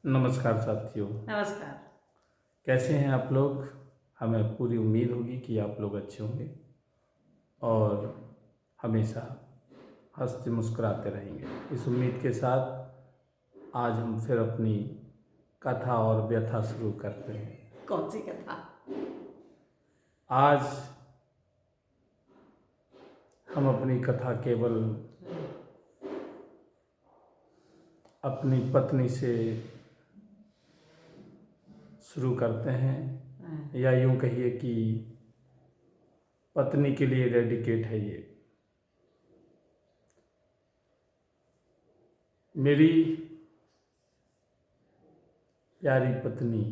नमस्कार साथियों। नमस्कार। कैसे हैं आप लोग? हमें पूरी उम्मीद होगी कि आप लोग अच्छे होंगे और हमेशा हंसते मुस्कुराते रहेंगे। इस उम्मीद के साथ आज हम फिर अपनी कथा और व्यथा शुरू करते हैं। कौन सी कथा? आज हम अपनी कथा केवल अपनी पत्नी से शुरू करते हैं, या यूं कहिए कि पत्नी के लिए डेडिकेट है ये। मेरी प्यारी पत्नी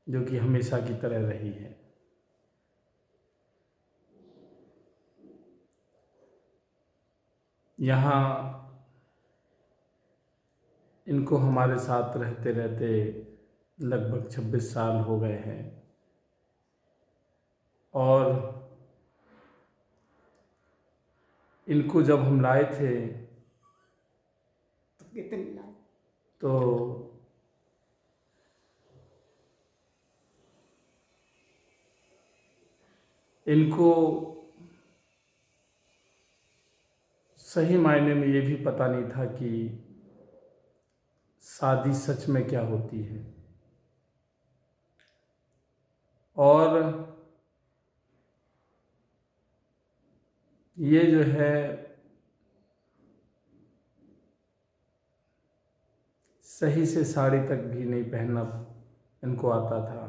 जो कि हमेशा की तरह रही है, यहाँ इनको हमारे साथ रहते रहते लगभग 26 साल हो गए हैं और इनको जब हम लाए थे तो कितनी लाए? तो इनको सही मायने में ये भी पता नहीं था कि शादी सच में क्या होती है। और ये जो है सही से साड़ी तक भी नहीं पहनना इनको आता था।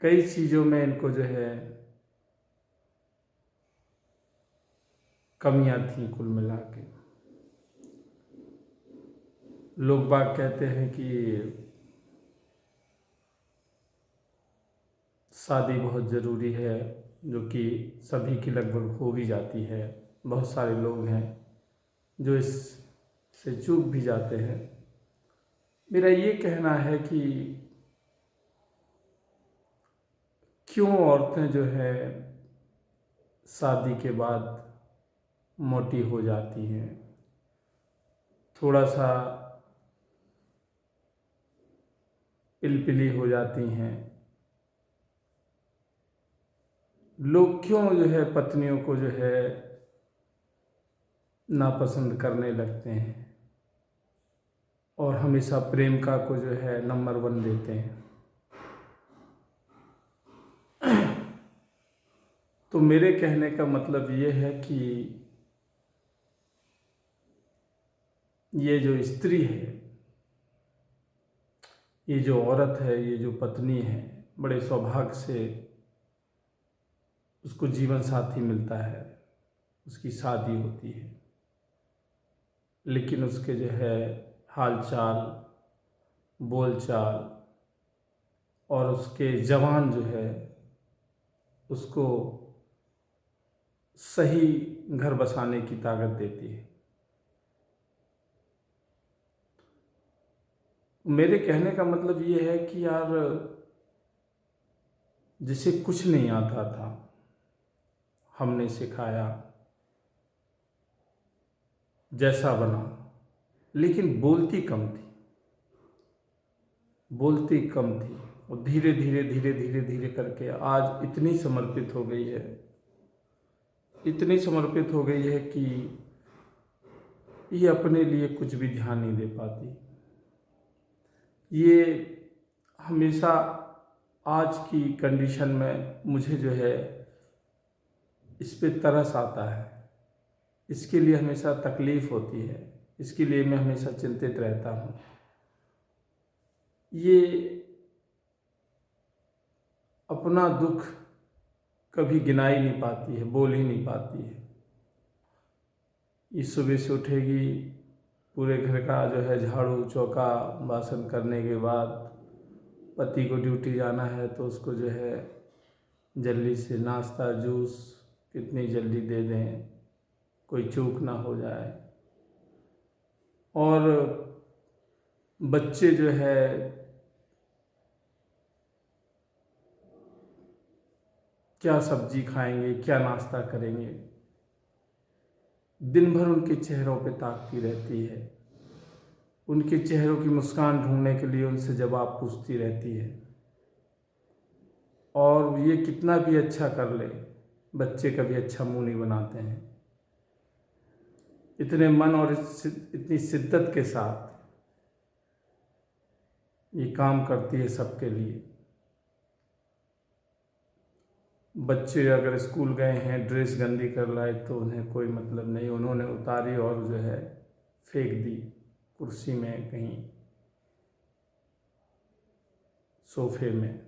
कई चीज़ों में इनको जो है कमियां थी कुल मिला के। लोग बाग कहते हैं कि शादी बहुत ज़रूरी है, जो कि सभी की लगभग हो भी जाती है। बहुत सारे लोग हैं जो इस से चूक भी जाते हैं। मेरा ये कहना है कि क्यों औरतें जो है शादी के बाद मोटी हो जाती हैं, थोड़ा सा पिलपिली हो जाती हैं। लोग क्यों जो है पत्नियों को जो है नापसंद करने लगते हैं और हमेशा प्रेमिका को जो है नंबर 1 देते हैं। तो मेरे कहने का मतलब ये है कि ये जो स्त्री है, ये जो औरत है, ये जो पत्नी है, बड़े सौभाग्य से उसको जीवन साथी मिलता है, उसकी शादी होती है, लेकिन उसके जो है हाल चाल, बोल चाल और उसके जवान जो है उसको सही घर बसाने की ताकत देती है। मेरे कहने का मतलब ये है कि यार, जिसे कुछ नहीं आता था हमने सिखाया, जैसा बना, लेकिन बोलती कम थी। और धीरे धीरे धीरे धीरे धीरे करके आज इतनी समर्पित हो गई है, इतनी समर्पित हो गई है कि ये अपने लिए कुछ भी ध्यान नहीं दे पाती। ये हमेशा आज की कंडीशन में मुझे जो है इस पे तरस आता है, इसके लिए हमेशा तकलीफ़ होती है, इसके लिए मैं हमेशा चिंतित रहता हूँ। ये अपना दुख कभी गिना ही नहीं पाती है, बोल ही नहीं पाती है। ये सुबह से उठेगी, पूरे घर का जो है झाड़ू चौका बासन करने के बाद पति को ड्यूटी जाना है तो उसको जो है जल्दी से नाश्ता जूस कितनी जल्दी दे दें, कोई चूक ना हो जाए। और बच्चे जो है क्या सब्जी खाएंगे, क्या नाश्ता करेंगे, दिन भर उनके चेहरों पे ताकती रहती है, उनके चेहरों की मुस्कान ढूंढने के लिए उनसे जवाब पूछती रहती है। और ये कितना भी अच्छा कर ले, बच्चे कभी अच्छा मुंह नहीं बनाते हैं। इतने मन और इतनी शिद्दत के साथ ये काम करती है सबके लिए। बच्चे अगर स्कूल गए हैं, ड्रेस गंदी कर लाए तो उन्हें कोई मतलब नहीं, उन्होंने उतारी और जो है फेंक दी कुर्सी में, कहीं सोफे में।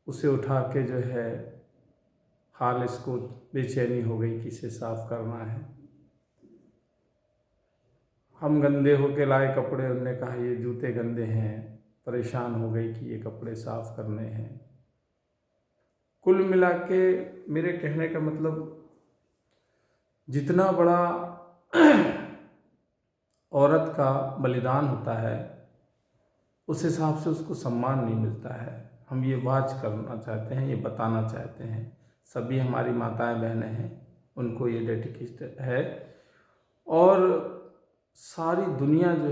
उसे उठा के जो है हाल इसको बेचैनी हो गई कि इसे साफ करना है। हम गंदे होके लाए कपड़े, उन्होंने कहा ये जूते गंदे हैं, परेशान हो गई कि ये कपड़े साफ करने हैं। कुल मिला के मेरे कहने का मतलब, जितना बड़ा औरत का बलिदान होता है उस हिसाब से उसको सम्मान नहीं मिलता है। हम ये वाच करना चाहते हैं, ये बताना चाहते हैं, सभी हमारी माताएं बहनें हैं, उनको ये डेडिकेट है। और सारी दुनिया जो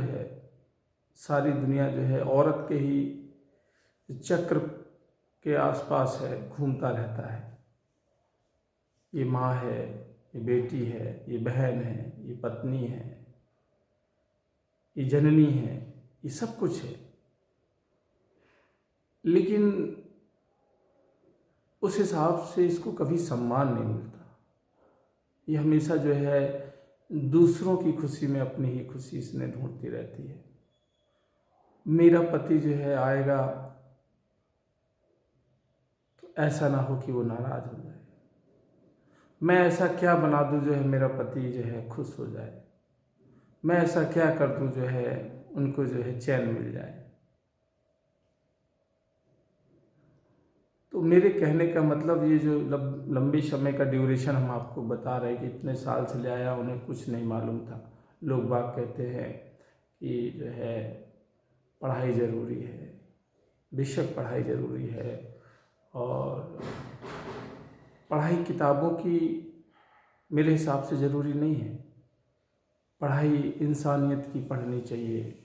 है औरत के ही चक्र के आसपास है, घूमता रहता है। ये माँ है, ये बेटी है, ये बहन है, ये पत्नी है, ये जननी है, ये सब कुछ है। लेकिन उस हिसाब से इसको कभी सम्मान नहीं मिलता। ये हमेशा जो है दूसरों की खुशी में अपनी ही खुशी इसने ढूंढती रहती है। मेरा पति जो है आएगा तो ऐसा ना हो कि वो नाराज हो जाए, मैं ऐसा क्या बना दूं जो है मेरा पति जो है खुश हो जाए, मैं ऐसा क्या कर दूं जो है उनको जो है चैन मिल जाए। तो मेरे कहने का मतलब, ये जो लंबे समय का ड्यूरेशन हम आपको बता रहे हैं कि इतने साल से ले आया, उन्हें कुछ नहीं मालूम था। लोग बाग कहते हैं कि जो है पढ़ाई ज़रूरी है, बेशक पढ़ाई ज़रूरी है, और पढ़ाई किताबों की मेरे हिसाब से ज़रूरी नहीं है। पढ़ाई इंसानियत की पढ़नी चाहिए,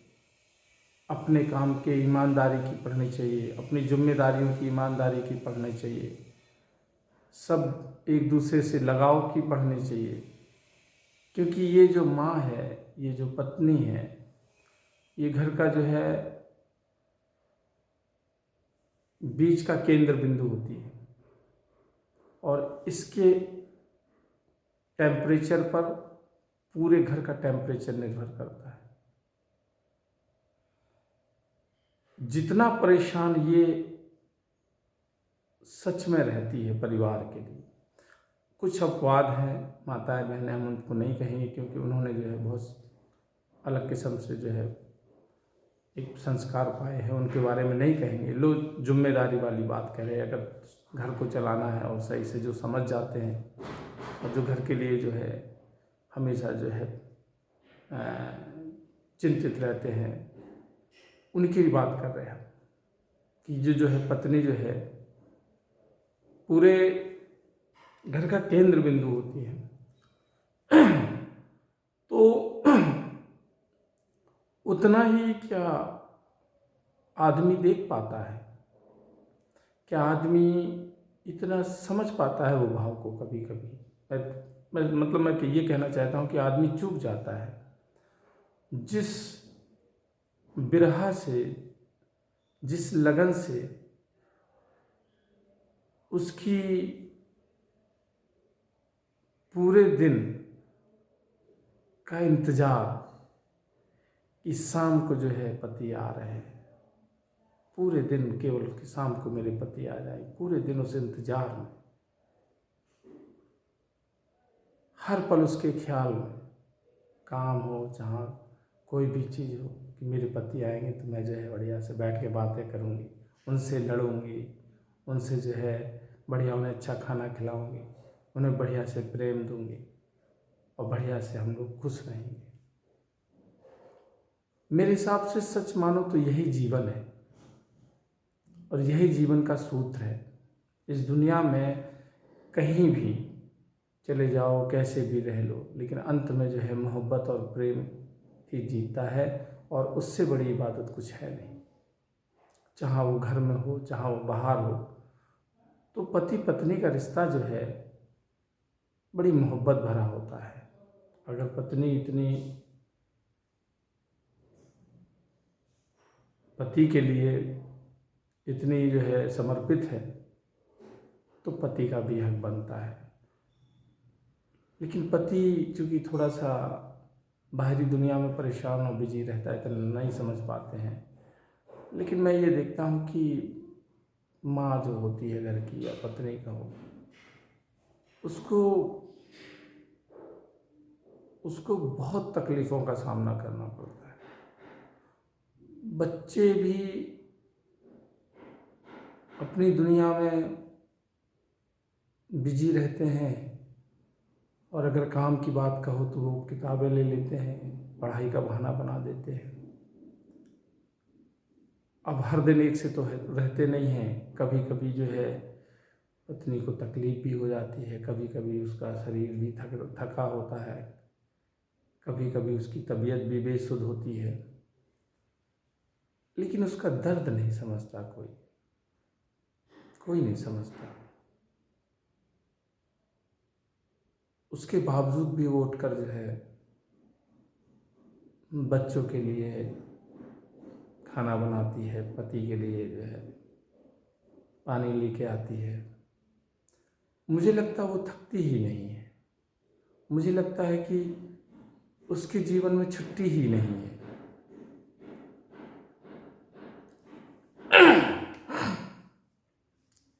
अपने काम के ईमानदारी की पढ़नी चाहिए, अपनी जिम्मेदारियों की ईमानदारी की पढ़नी चाहिए, सब एक दूसरे से लगाव की पढ़नी चाहिए। क्योंकि ये जो माँ है, ये जो पत्नी है, ये घर का जो है बीच का केंद्र बिंदु होती है, और इसके टेम्परेचर पर पूरे घर का टेम्परेचर निर्भर करता है। जितना परेशान ये सच में रहती है परिवार के लिए। कुछ अपवाद हैं, माताएं बहनें, हम उनको नहीं कहेंगे क्योंकि उन्होंने जो है बहुत अलग किस्म से जो है एक संस्कार पाए हैं, उनके बारे में नहीं कहेंगे। लोग जिम्मेदारी वाली बात कह रहे हैं, अगर घर को चलाना है और सही से जो समझ जाते हैं और जो घर के लिए जो है हमेशा जो है चिंतित रहते हैं, उनकी बात कर रहे हैं कि जो है पत्नी जो है पूरे घर का केंद्र बिंदु होती है। तो उतना ही क्या आदमी देख पाता है, क्या आदमी इतना समझ पाता है वो भाव को? कभी कभी मैं ये कहना चाहता हूँ कि आदमी चूक जाता है। जिस बिरहा से, जिस लगन से उसकी पूरे दिन का इंतजार कि शाम को जो है पति आ रहे हैं, पूरे दिन केवल कि शाम को मेरे पति आ जाए, पूरे दिन उस इंतजार में, हर पल उसके ख्याल में, काम हो जहाँ कोई भी चीज़ हो, कि मेरे पति आएंगे तो मैं जो है बढ़िया से बैठ के बातें करूँगी, उनसे लड़ूंगी, उनसे जो है बढ़िया उन्हें अच्छा खाना खिलाऊंगी, उन्हें बढ़िया से प्रेम दूंगी और बढ़िया से हम लोग खुश रहेंगे। मेरे हिसाब से सच मानो तो यही जीवन है और यही जीवन का सूत्र है। इस दुनिया में कहीं भी चले जाओ, कैसे भी रह लो, लेकिन अंत में जो है मोहब्बत और प्रेम ही जीतता है, और उससे बड़ी इबादत कुछ है नहीं। चाहे वो घर में हो, चाहे वो बाहर हो, तो पति पत्नी का रिश्ता जो है बड़ी मोहब्बत भरा होता है। अगर पत्नी इतनी पति के लिए इतनी जो है समर्पित है, तो पति का भी हक बनता है। लेकिन पति चूँकि थोड़ा सा बाहरी दुनिया में परेशान और बिजी रहता है, तो नहीं समझ पाते हैं। लेकिन मैं ये देखता हूँ कि माँ जो होती है घर की, या पत्नी का हो, उसको बहुत तकलीफ़ों का सामना करना पड़ता है। बच्चे भी अपनी दुनिया में बिजी रहते हैं, और अगर काम की बात कहो तो वो किताबें ले लेते हैं, पढ़ाई का बहाना बना देते हैं। अब हर दिन एक से तो रहते नहीं हैं, कभी कभी जो है पत्नी को तकलीफ़ भी हो जाती है, कभी कभी उसका शरीर भी थका होता है, कभी कभी उसकी तबीयत भी बेसुध होती है, लेकिन उसका दर्द नहीं समझता कोई नहीं समझता। उसके बावजूद भी वो उठकर जो है बच्चों के लिए खाना बनाती है, पति के लिए जो है पानी लेके आती है। मुझे लगता है वो थकती ही नहीं है। मुझे लगता है कि उसके जीवन में छुट्टी ही नहीं है।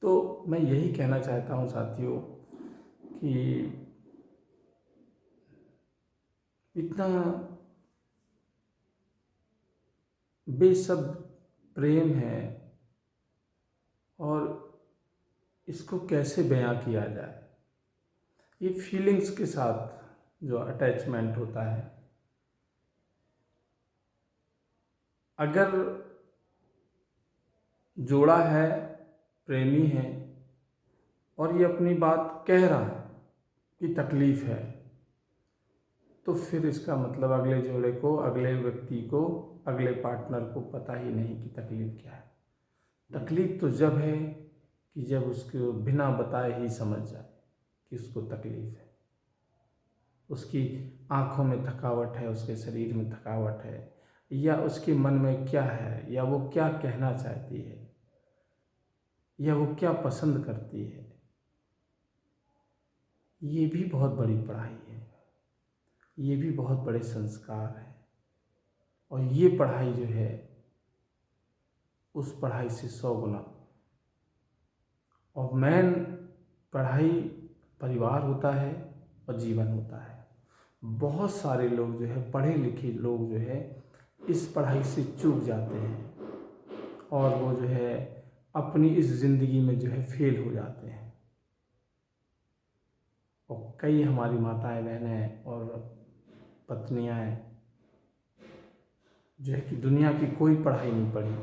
तो मैं यही कहना चाहता हूँ साथियों कि इतना बेशब्द प्रेम है, और इसको कैसे बयां किया जाए। ये फीलिंग्स के साथ जो अटैचमेंट होता है, अगर जोड़ा है, प्रेमी है, और ये अपनी बात कह रहा है कि तकलीफ़ है, तो फिर इसका मतलब अगले जोड़े को, अगले व्यक्ति को, अगले पार्टनर को पता ही नहीं कि तकलीफ़ क्या है। तकलीफ़ तो जब है कि जब उसको बिना बताए ही समझ जाए कि उसको तकलीफ़ है। उसकी आँखों में थकावट है, उसके शरीर में थकावट है, या उसके मन में क्या है, या वो क्या कहना चाहती है, या वो क्या पसंद करती है। ये भी बहुत बड़ी पढ़ाई है, ये भी बहुत बड़े संस्कार हैं, और ये पढ़ाई जो है उस पढ़ाई से 100 गुना। और मेन पढ़ाई परिवार होता है और जीवन होता है। बहुत सारे लोग जो है, पढ़े लिखे लोग जो है, इस पढ़ाई से चूक जाते हैं, और वो जो है अपनी इस ज़िंदगी में जो है फेल हो जाते हैं। और कई हमारी माताएं, बहनें और पत्नियां जो है कि दुनिया की कोई पढ़ाई नहीं पढ़ी,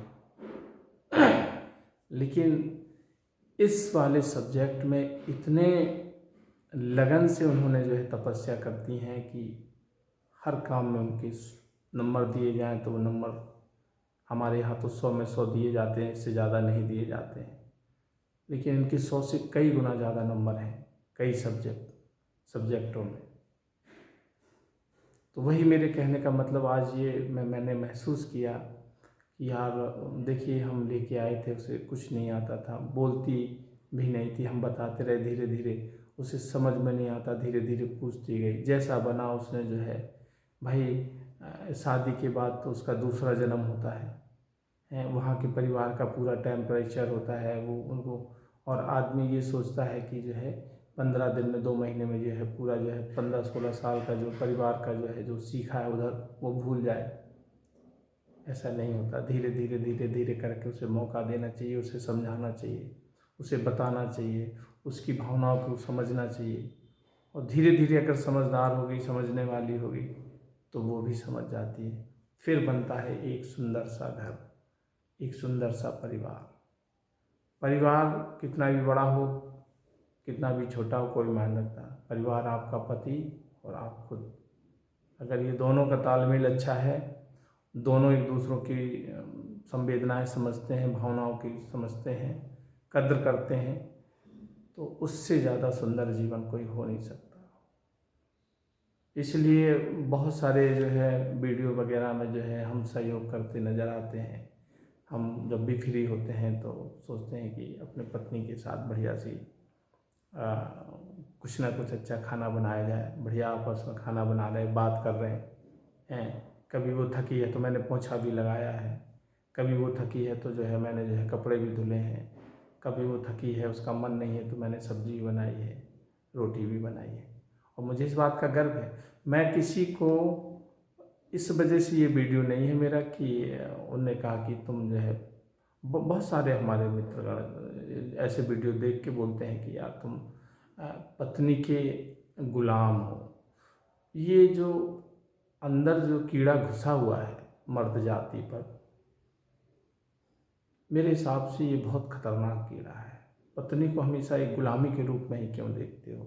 लेकिन इस वाले सब्जेक्ट में इतने लगन से उन्होंने जो है तपस्या करती हैं कि हर काम में उनके नंबर दिए जाएं तो वो नंबर, हमारे यहाँ तो 100 में 100 दिए जाते हैं, इससे ज़्यादा नहीं दिए जाते हैं, लेकिन इनके 100 से कई गुना ज़्यादा नंबर हैं कई सब्जेक्टों में। तो वही मेरे कहने का मतलब, आज ये मैंने महसूस किया कि यार देखिए, हम लेके आए थे, उसे कुछ नहीं आता था, बोलती भी नहीं थी, हम बताते रहे, धीरे धीरे उसे समझ में नहीं आता, धीरे धीरे पूछती गई, जैसा बना उसने जो है भाई। शादी के बाद तो उसका दूसरा जन्म होता है, वहाँ के परिवार का पूरा टेम्परेचर होता है वो उनको, और आदमी ये सोचता है कि जो है 15 दिन में, 2 महीने में जो है पूरा जो है 15-16 साल का जो परिवार का जो है जो सीखा है उधर वो भूल जाए। ऐसा नहीं होता। धीरे धीरे धीरे धीरे करके उसे मौका देना चाहिए, उसे समझाना चाहिए, उसे बताना चाहिए, उसकी भावनाओं को समझना चाहिए। और धीरे धीरे अगर समझदार होगी, समझने वाली होगी, तो वो भी समझ जाती है। फिर बनता है एक सुंदर सा घर, एक सुंदर सा परिवार। परिवार कितना भी बड़ा हो, कितना भी छोटा हो कोई मायने रखता। परिवार आपका पति और आप खुद, अगर ये दोनों का तालमेल अच्छा है, दोनों एक दूसरों की संवेदनाएं समझते हैं, भावनाओं की समझते हैं, कद्र करते हैं, तो उससे ज़्यादा सुंदर जीवन कोई हो नहीं सकता। इसलिए बहुत सारे जो है वीडियो वगैरह में जो है हम सहयोग करते नज़र आते हैं। हम जब भी फ्री होते हैं तो सोचते हैं कि अपने पत्नी के साथ बढ़िया सी कुछ ना कुछ अच्छा खाना बनाया जाए। बढ़िया आपस में खाना बना रहे, बात कर रहे हैं। कभी वो थकी है तो मैंने पोंछा भी लगाया है, कभी वो थकी है तो जो है मैंने जो है कपड़े भी धुले हैं, कभी वो थकी है उसका मन नहीं है तो मैंने सब्जी भी बनाई है, रोटी भी बनाई है। और मुझे इस बात का गर्व है। मैं किसी को इस वजह से ये वीडियो नहीं है मेरा कि उन्होंने कहा कि तुम जो है, बहुत सारे हमारे मित्रगण ऐसे वीडियो देख के बोलते हैं कि यार तुम पत्नी के गुलाम हो। ये जो अंदर जो कीड़ा घुसा हुआ है मर्द जाति पर, मेरे हिसाब से ये बहुत खतरनाक कीड़ा है। पत्नी को हमेशा एक गुलामी के रूप में ही क्यों देखते हो?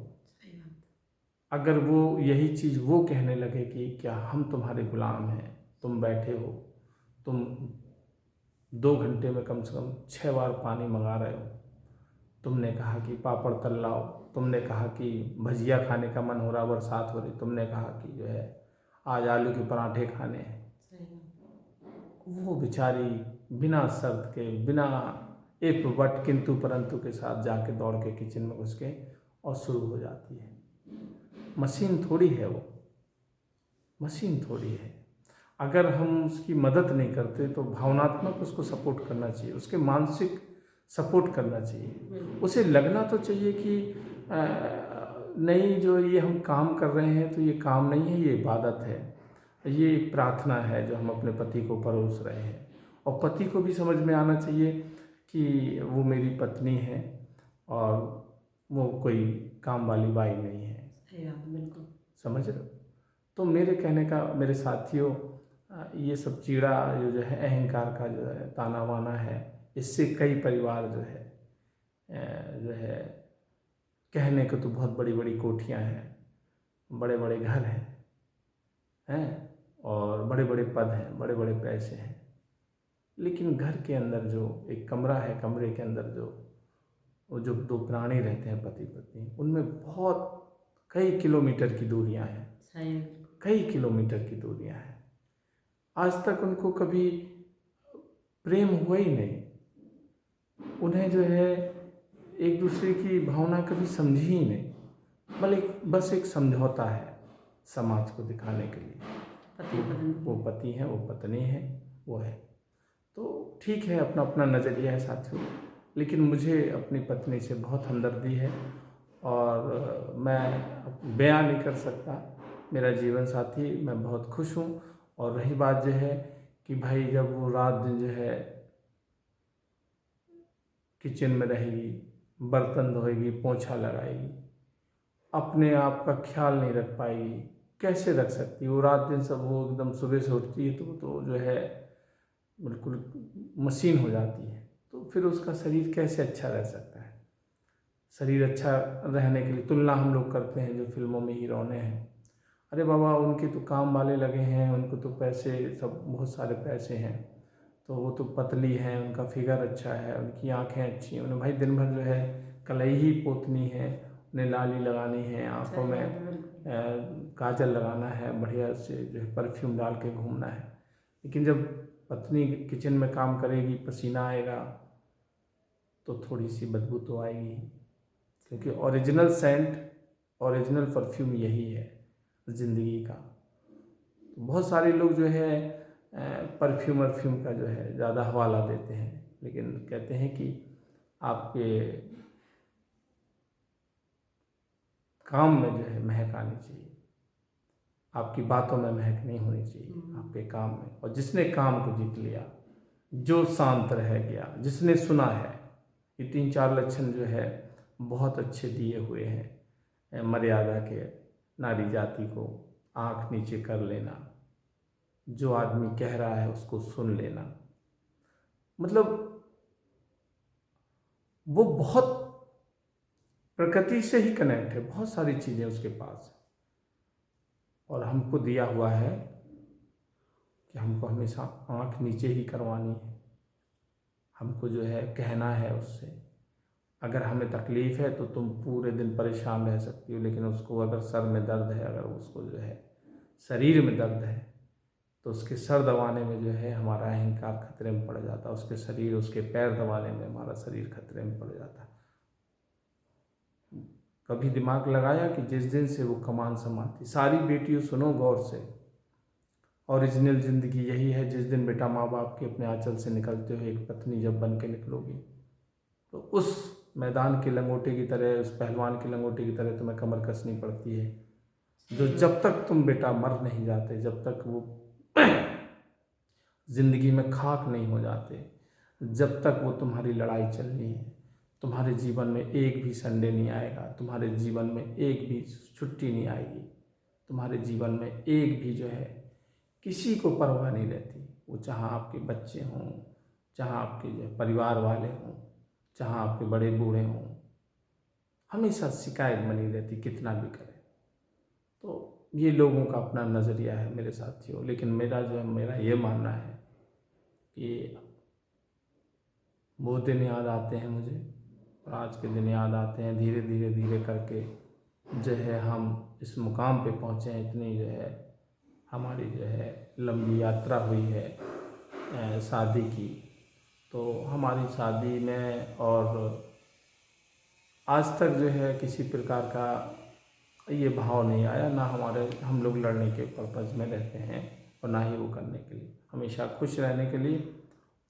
अगर वो यही चीज़ वो कहने लगे कि क्या हम तुम्हारे गुलाम हैं, तुम बैठे हो, तुम 2 घंटे में कम से कम 6 बार पानी मंगा रहे हो, तुमने कहा कि पापड़ तल लाओ, तुमने कहा कि भजिया खाने का मन हो रहा, बरसात हो रही, तुमने कहा कि जो है आज आलू के पराठे खाने हैं। वो बेचारी बिना शर्त के, बिना एक बट किंतु परंतु के साथ जाके दौड़ के किचन में घुस के और शुरू हो जाती है। मशीन थोड़ी है वो, मशीन थोड़ी है। अगर हम उसकी मदद नहीं करते तो भावनात्मक उसको सपोर्ट करना चाहिए, उसके मानसिक सपोर्ट करना चाहिए। उसे लगना तो चाहिए कि नहीं, जो ये हम काम कर रहे हैं तो ये काम नहीं है, ये इबादत है, ये एक प्रार्थना है जो हम अपने पति को परोस रहे हैं। और पति को भी समझ में आना चाहिए कि वो मेरी पत्नी है और वो कोई काम वाली बाई नहीं है। बिल्कुल समझ रहे हो? तो मेरे कहने का, मेरे साथियों, ये सब चीड़ा जो है अहंकार का जो है ताना बाना है, इससे कई परिवार जो है कहने को तो बहुत बड़ी बड़ी कोठियाँ हैं, बड़े बड़े घर हैं और बड़े बड़े पद हैं, बड़े बड़े पैसे हैं, लेकिन घर के अंदर जो एक कमरा है, कमरे के अंदर वो जो 2 प्राणी रहते हैं पति पत्नी, उनमें बहुत कई किलोमीटर की दूरियां हैं, कई किलोमीटर की दूरियां हैं। आज तक उनको कभी प्रेम हुआ ही नहीं, उन्हें जो है एक दूसरे की भावना कभी समझी ही नहीं, बस एक समझौता है समाज को दिखाने के लिए। वो पति है, वो पत्नी है, वो है। तो ठीक है, अपना अपना नज़रिया है साथियों, लेकिन मुझे अपनी पत्नी से बहुत हमदर्दी है और मैं बयां नहीं कर सकता। मेरा जीवन साथी, मैं बहुत खुश हूँ। और रही बात जो है कि भाई जब वो रात दिन जो है किचन में रहेगी, बर्तन धोएगी, पोंछा लगाएगी, अपने आप का ख्याल नहीं रख पाएगी, कैसे रख सकती? वो रात दिन सब, वो एकदम सुबह से उठती है तो जो है बिल्कुल मशीन हो जाती है, तो फिर उसका शरीर कैसे अच्छा रह सकता है? शरीर अच्छा रहने के लिए तुलना हम लोग करते हैं जो फिल्मों में हीरोने हैं, अरे बाबा उनके तो काम वाले लगे हैं, उनको तो पैसे, सब बहुत सारे पैसे हैं, तो वो तो पतली हैं, उनका फिगर अच्छा है, उनकी आंखें अच्छी हैं। उन्हें भाई दिन भर जो है कलई ही पोतनी है, उन्हें लाली लगानी है, आंखों में काजल लगाना है, बढ़िया से जो है परफ्यूम डाल के घूमना है। लेकिन जब पत्नी किचन में काम करेगी, पसीना आएगा तो थोड़ी सी बदबू तो आएगी, क्योंकि ओरिजिनल सेंट, ओरिजिनल परफ्यूम यही है ज़िंदगी का। तो बहुत सारे लोग जो है परफ्यूम का जो है ज़्यादा हवाला देते हैं, लेकिन कहते हैं कि आपके काम में जो है महक आनी चाहिए, आपकी बातों में महक नहीं होनी चाहिए, आपके काम में। और जिसने काम को जीत लिया, जो शांत रह गया, जिसने सुना है, ये 3-4 लक्षण जो है बहुत अच्छे दिए हुए हैं मर्यादा के। नारी जाति को आँख नीचे कर लेना, जो आदमी कह रहा है उसको सुन लेना, मतलब वो बहुत प्रकृति से ही कनेक्ट है, बहुत सारी चीज़ें उसके पास है। और हमको दिया हुआ है कि हमको हमेशा आँख नीचे ही करवानी है। हमको जो है कहना है उससे, अगर हमें तकलीफ़ है तो तुम पूरे दिन परेशान रह सकती हो, लेकिन उसको अगर सर में दर्द है, अगर उसको जो है शरीर में दर्द है, तो उसके सर दबाने में जो है हमारा अहंकार खतरे में पड़ जाता है, उसके शरीर, उसके पैर दबाने में हमारा शरीर खतरे में पड़ जाता है। कभी दिमाग लगाया कि जिस दिन से वो कमान संभालती, सारी बेटियों सुनो गौर से, ओरिजिनल ज़िंदगी यही है। जिस दिन बेटा माँ बाप के अपने आंचल से निकलते हो, एक पत्नी जब बन के निकलोगी, तो उस मैदान के लंगोटे की तरह, उस पहलवान के लंगोटे की तरह तुम्हें कमर कसनी पड़ती है, जो जब तक तुम बेटा मर नहीं जाते, जब तक वो ज़िंदगी में खाक नहीं हो जाते, जब तक वो तुम्हारी लड़ाई चलनी है। तुम्हारे जीवन में एक भी संडे नहीं आएगा, तुम्हारे जीवन में एक भी छुट्टी नहीं आएगी, तुम्हारे जीवन में एक भी जो है किसी को परवाह नहीं रहती। वो चाहे आपके बच्चे हों, चाहे आपके जो परिवार वाले हों, चाहे आपके बड़े बूढ़े हों, हमेशा शिकायत बनी रहती, कितना भी करें। तो ये लोगों का अपना नज़रिया है मेरे साथियों, लेकिन मेरा ये मानना है कि वो दिन याद आते हैं मुझे, और आज के दिन याद आते हैं। धीरे धीरे धीरे करके जो है हम इस मुकाम पे पहुँचे हैं। इतनी जो है हमारी जो है लंबी यात्रा हुई है शादी की। तो हमारी शादी में और आज तक जो है किसी प्रकार का ये भाव नहीं आया, ना हम लोग लड़ने के पर्पज़ में रहते हैं और ना ही वो करने के लिए, हमेशा खुश रहने के लिए।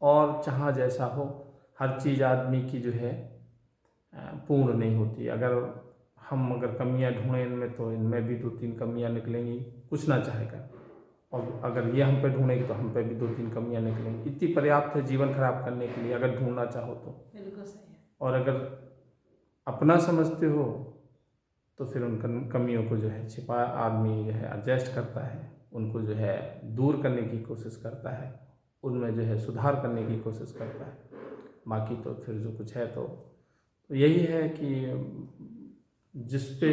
और चाहे जैसा हो, हर चीज़ आदमी की जो है पूर्ण नहीं होती। अगर कमियां ढूंढें इनमें, तो इनमें भी 2-3 कमियां निकलेंगी, कुछ ना चाहेगा। और अगर ये हम पे ढूंढेंगे तो हम पे भी 2-3 कमियां निकलेंगी। इतनी पर्याप्त है जीवन खराब करने के लिए, अगर ढूंढना चाहो तो। बिल्कुल सही है। और अगर अपना समझते हो तो फिर उन कमियों को जो है छिपा आदमी जो है एडजस्ट करता है, उनको जो है दूर करने की कोशिश करता है, उनमें जो है सुधार करने की कोशिश करता है। बाकी तो फिर जो कुछ है तो यही है कि जिस पे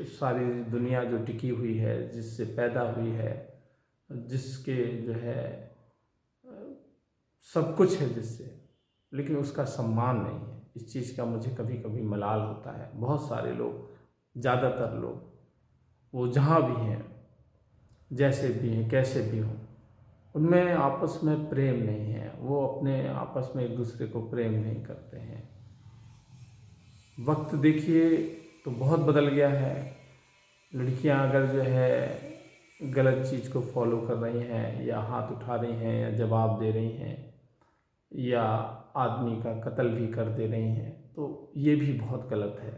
सारी दुनिया जो टिकी हुई है, जिससे पैदा हुई है, जिसके जो है सब कुछ है जिससे, लेकिन उसका सम्मान नहीं है। इस चीज़ का मुझे कभी कभी मलाल होता है। बहुत सारे लोग, ज़्यादातर लोग, वो जहाँ भी हैं, जैसे भी हैं, कैसे भी हों, उनमें आपस में प्रेम नहीं है। वो अपने आपस में एक दूसरे को प्रेम नहीं करते हैं। वक्त देखिए तो बहुत बदल गया है। लड़कियां अगर जो है गलत चीज़ को फॉलो कर रही हैं, या हाथ उठा रही हैं, या जवाब दे रही हैं, या आदमी का कत्ल भी कर दे रही हैं, तो ये भी बहुत गलत है।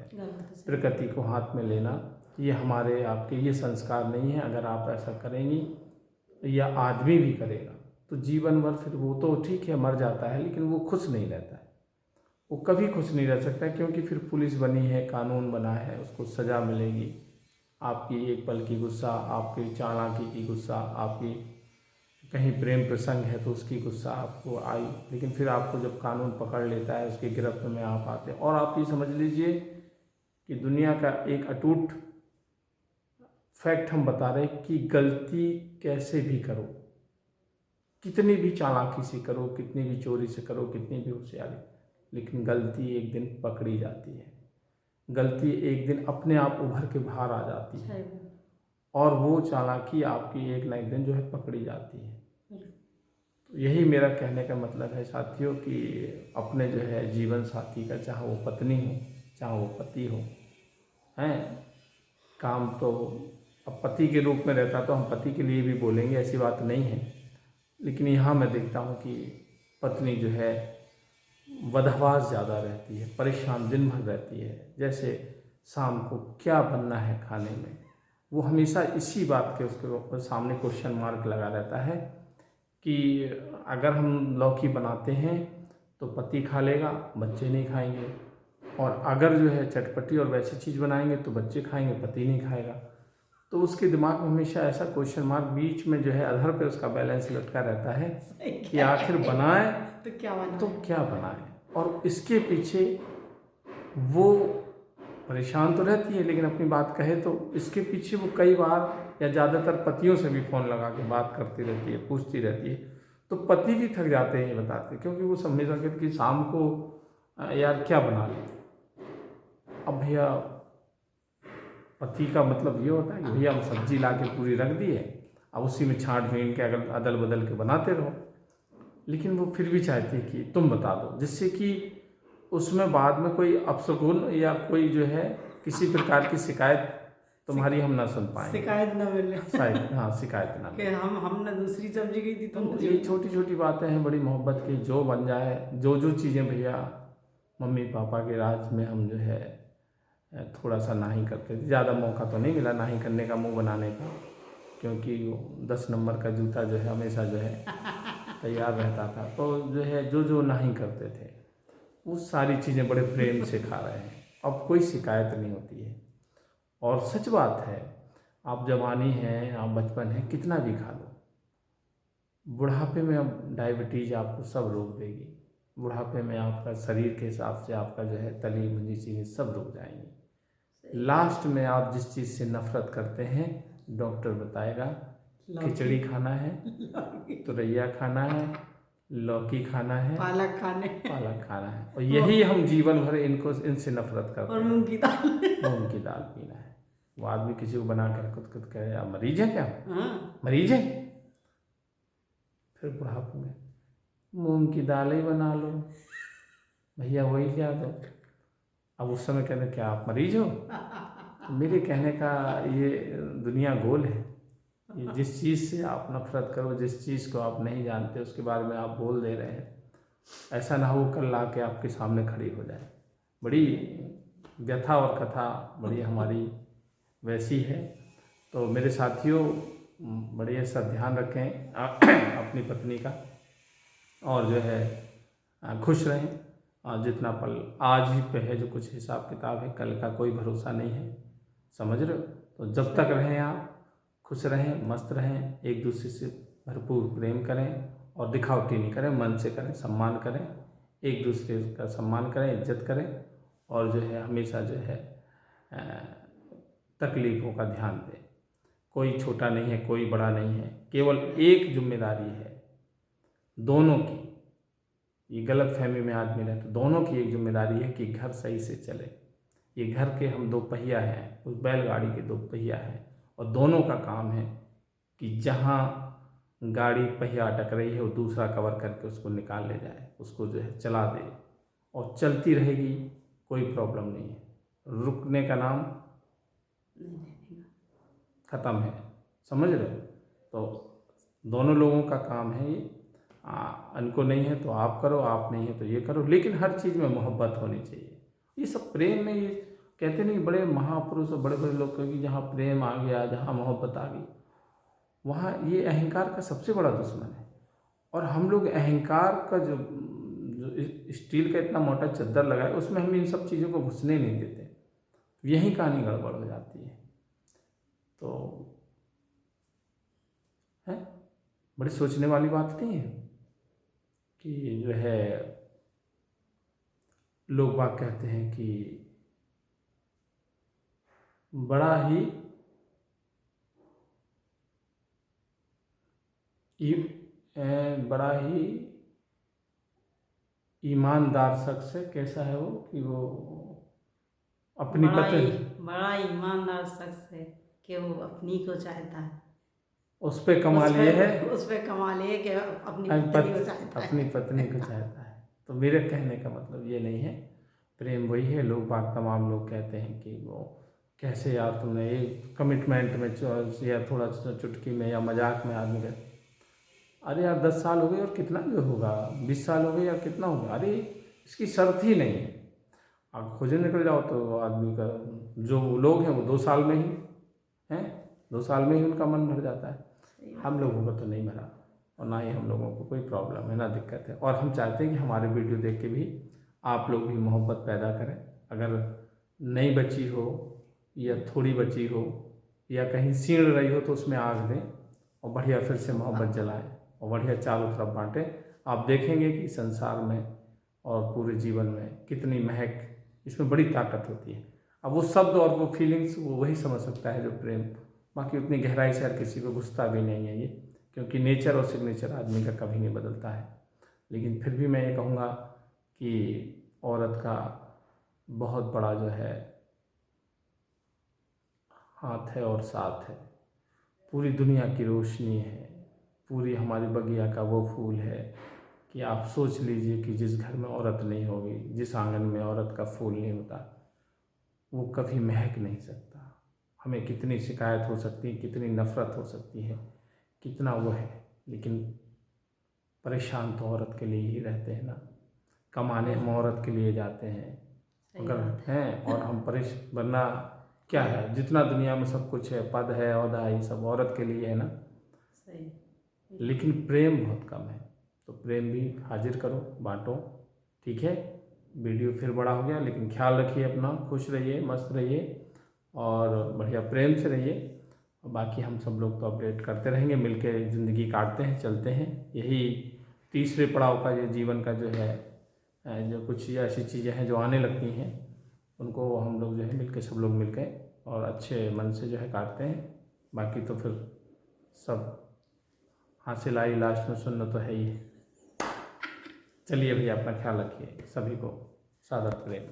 प्रकृति को हाथ में लेना, ये हमारे आपके ये संस्कार नहीं है। अगर आप ऐसा करेंगी या आदमी भी करेगा तो जीवन भर फिर वो तो ठीक है मर जाता है, लेकिन वो खुश नहीं रहता है। वो कभी खुश नहीं रह सकता, क्योंकि फिर पुलिस बनी है, कानून बना है, उसको सज़ा मिलेगी। आपकी एक पल की गुस्सा, आपकी चालाकी की गुस्सा, आपकी कहीं प्रेम प्रसंग है तो उसकी गुस्सा आपको आई, लेकिन फिर आपको जब कानून पकड़ लेता है, उसकी गिरफ्त में आप आते हैं। और आप ये समझ लीजिए कि दुनिया का एक अटूट फैक्ट हम बता रहे हैं कि गलती कैसे भी करो, कितनी भी चालाकी से करो, कितनी भी चोरी से करो, कितनी भी होशियारी, लेकिन गलती एक दिन पकड़ी जाती है। गलती एक दिन अपने आप उभर के बाहर आ जाती है, और वो चालाकी आपकी एक ना एक दिन जो है पकड़ी जाती है। तो यही मेरा कहने का मतलब है साथियों, कि अपने जो है जीवन साथी का, चाहे वो पत्नी हो, चाहे वो पति हो, हैं, काम तो अब पति के रूप में रहता तो हम पति के लिए भी बोलेंगे, ऐसी बात नहीं है। लेकिन यहाँ मैं देखता हूँ कि पत्नी जो है वदहवास ज़्यादा रहती है, परेशान दिन भर रहती है। जैसे शाम को क्या बनना है खाने में, वो हमेशा इसी बात के उसके सामने क्वेश्चन मार्क लगा रहता है कि अगर हम लौकी बनाते हैं तो पति खा लेगा, बच्चे नहीं खाएंगे, और अगर जो है चटपटी और वैसी चीज़ बनाएंगे तो बच्चे खाएंगे, पति नहीं खाएगा। तो उसके दिमाग में हमेशा ऐसा क्वेश्चन मार्क, बीच में जो है अधर पे उसका बैलेंस लटका रहता है कि आखिर बनाए तो क्या बनाए। और इसके पीछे वो परेशान तो रहती है, लेकिन अपनी बात कहे तो इसके पीछे वो कई बार या ज़्यादातर पतियों से भी फ़ोन लगा के बात करती रहती है, पूछती रहती है। तो पति भी थक जाते हैं ये बताते, क्योंकि वो हमेशा कहते कि शाम को यार क्या बना लें। अब भैया पति का मतलब ये होता है कि भैया हम सब्जी ला के पूरी रख दी है, अब उसी में छाँट भीन के अगर अदल बदल के बनाते रहो। लेकिन वो फिर भी चाहती है कि तुम बता दो, जिससे कि उसमें बाद में कोई अपशगुन या कोई जो है किसी प्रकार की शिकायत तुम्हारी हम ना सुन पाएंगे, शिकायत ना मिले। हाँ, शिकायत ना कि हमने दूसरी सब्जी की थी तुम। ये छोटी छोटी बातें हैं बड़ी मोहब्बत की, जो बन जाए, जो चीज़ें भैया मम्मी पापा के राज में हम जो है थोड़ा सा ना ही करते थे। ज़्यादा मौका तो नहीं मिला ना ही करने का, मुंह बनाने का, क्योंकि 10 नंबर का जूता जो है हमेशा जो है तैयार रहता था। तो जो है जो ना ही करते थे वो सारी चीज़ें बड़े प्रेम से खा रहे हैं, अब कोई शिकायत नहीं होती है। और सच बात है, आप जवानी हैं, आप बचपन है, कितना भी खा लो, बुढ़ापे में अब डायबिटीज आपको सब रोक देगी। बुढ़ापे में आपका शरीर के हिसाब से आपका जो है तली भुनी चीज़ें सब रुक जाएंगी। लास्ट में आप जिस चीज़ से नफरत करते हैं डॉक्टर बताएगा खिचड़ी खाना है, तुरैया खाना है, लौकी खाना है, पालक खाना है, और यही हम जीवन भर इनसे नफरत करते हैं। और मूंग की दाल पीना है। वो आदमी किसी को बना कर खुद कहे आप मरीज हैं क्या? हाँ। मरीज हैं। फिर बुढ़ापे में मूंग की दाल ही बना लो भैया, वही लिया दो। अब उस समय कहते क्या आप मरीज हो? तो मेरे कहने का ये दुनिया गोल है। ये जिस चीज़ से आप नफरत करो, जिस चीज़ को आप नहीं जानते उसके बारे में आप बोल दे रहे हैं, ऐसा ना हो कल ला के आपके सामने खड़ी हो जाए। बड़ी व्यथा और कथा बड़ी हमारी वैसी है। तो मेरे साथियों, बड़ी ऐसा ध्यान रखें अपनी पत्नी का, और जो है खुश रहें। जितना पल आज ही पे है, जो कुछ हिसाब किताब है, कल का कोई भरोसा नहीं है, समझ रहे हो? तो जब तक रहें आप खुश रहें, मस्त रहें, एक दूसरे से भरपूर प्रेम करें और दिखावटी नहीं करें, मन से करें, सम्मान करें, एक दूसरे का सम्मान करें, इज्जत करें, और जो है हमेशा जो है तकलीफ़ों का ध्यान दें। कोई छोटा नहीं है, कोई बड़ा नहीं है, केवल एक जिम्मेदारी है दोनों की। ये गलत फहमी में आदमी रहता, दोनों की एक जिम्मेदारी है कि घर सही से चले। ये घर के हम दो पहिया हैं, उस बैलगाड़ी के दो पहिया हैं, और दोनों का काम है कि जहाँ गाड़ी पहिया अटक रही है वो दूसरा कवर करके उसको निकाल ले जाए, उसको जो है चला दे, और चलती रहेगी, कोई प्रॉब्लम नहीं है। रुकने का नाम ख़त्म है, समझ रहे हो? तो दोनों लोगों का काम है ये। इनको नहीं है तो आप करो, आप नहीं है तो ये करो, लेकिन हर चीज़ में मोहब्बत होनी चाहिए। ये सब प्रेम में, ये कहते नहीं बड़े महापुरुष और बड़े बड़े लोग कहेंगे जहाँ प्रेम आ गया, जहाँ मोहब्बत आ गई, वहाँ ये अहंकार का सबसे बड़ा दुश्मन है। और हम लोग अहंकार का जो स्टील का इतना मोटा चद्दर लगा है, उसमें हम इन सब चीज़ों को घुसने नहीं देते, यही कहानी गड़बड़ हो जाती है। तो है बड़ी सोचने वाली बात नहीं है कि जो है लोग बात कहते हैं कि बड़ा ही ईमानदार शख्स है। कैसा है वो कि वो अपनी बड़ा ईमानदार शख्स है कि वो अपनी को चाहता है। उस पे कमाल ये है, उस पे कमाल ये कि अपनी पत्नी को चाहता है। अपनी पत्नी को चाहता है। तो मेरे कहने का मतलब ये नहीं है, प्रेम वही है। लोग बात तमाम लोग कहते हैं कि वो कैसे यार तुमने ये कमिटमेंट में या थोड़ा चुटकी में या मजाक में आदमी कहते, अरे यार 10 साल हो गए और कितना जो होगा, 20 साल हो गए यार कितना होगा, अरे इसकी शर्त ही नहीं है। आप खोजने निकल जाओ तो आदमी का, जो लोग हैं वो 2 साल में ही हैं, 2 साल में ही उनका मन भर जाता है। हम लोगों का तो नहीं भरा, और ना ही हम लोगों को कोई प्रॉब्लम है, ना दिक्कत है। और हम चाहते हैं कि हमारे वीडियो देख के भी आप लोग भी मोहब्बत पैदा करें। अगर नहीं बची हो या थोड़ी बची हो या कहीं सीढ़ रही हो तो उसमें आग दें और बढ़िया फिर से मोहब्बत जलाएं और बढ़िया चारों तरफ बांटें। आप देखेंगे कि संसार में और पूरे जीवन में कितनी महक, इसमें बड़ी ताकत होती है। अब वो शब्द और वो फीलिंग्स वो वही समझ सकता है जो प्रेम, बाकी उतनी गहराई से हर किसी को घुसता भी नहीं है ये, क्योंकि नेचर और सिग्नेचर आदमी का कभी नहीं बदलता है। लेकिन फिर भी मैं ये कहूँगा कि औरत का बहुत बड़ा जो है हाथ है और साथ है, पूरी दुनिया की रोशनी है, पूरी हमारी बगिया का वो फूल है कि आप सोच लीजिए कि जिस घर में औरत नहीं होगी, जिस आंगन में औरत का फूल नहीं होता, वो कभी महक नहीं सकता। हमें कितनी शिकायत हो सकती है, कितनी नफ़रत हो सकती है, कितना वो है, लेकिन परेशान तो औरत के लिए ही रहते हैं ना। कमाने हम औरत के लिए जाते हैं, सही अगर बात है। हैं और हम वरना क्या है, जितना दुनिया में सब कुछ है, पद है, ओहदा है, ये सब औरत के लिए है ना। सही। लेकिन प्रेम बहुत कम है, तो प्रेम भी हाजिर करो, बांटो। ठीक है, वीडियो फिर बड़ा हो गया, लेकिन ख्याल रखिए अपना, खुश रहिए, मस्त रहिए और बढ़िया प्रेम से रहिए। और बाकी हम सब लोग तो अपडेट करते रहेंगे, मिलके ज़िंदगी काटते हैं, चलते हैं। यही तीसरे पड़ाव का ये जीवन का जो है, जो कुछ ऐसी चीज़ें हैं जो आने लगती हैं, उनको हम लोग जो है मिलके, सब लोग मिलके और अच्छे मन से जो है काटते हैं। बाकी तो फिर सब हासिल आई लास्ट में सुनना तो है ही है। चलिए भैया, अपना ख्याल रखिए, सभी को सादर प्रेम।